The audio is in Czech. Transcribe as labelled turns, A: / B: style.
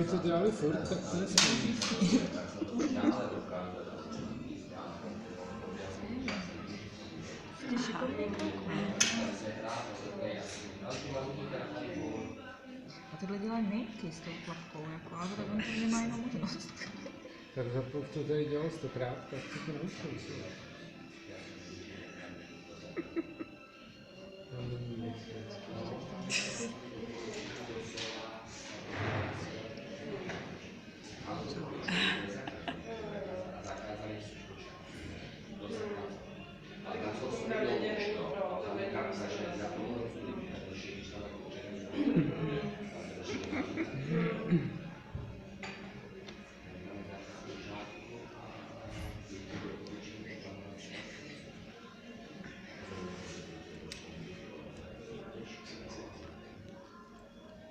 A: to dělali furt, tak to je stejný.
B: A tohle dělají nejky s tou klapkou, jako, ale tak on to nemá jinou možnost.
A: Tak za to tady dělal 100krát, tak si to naučil.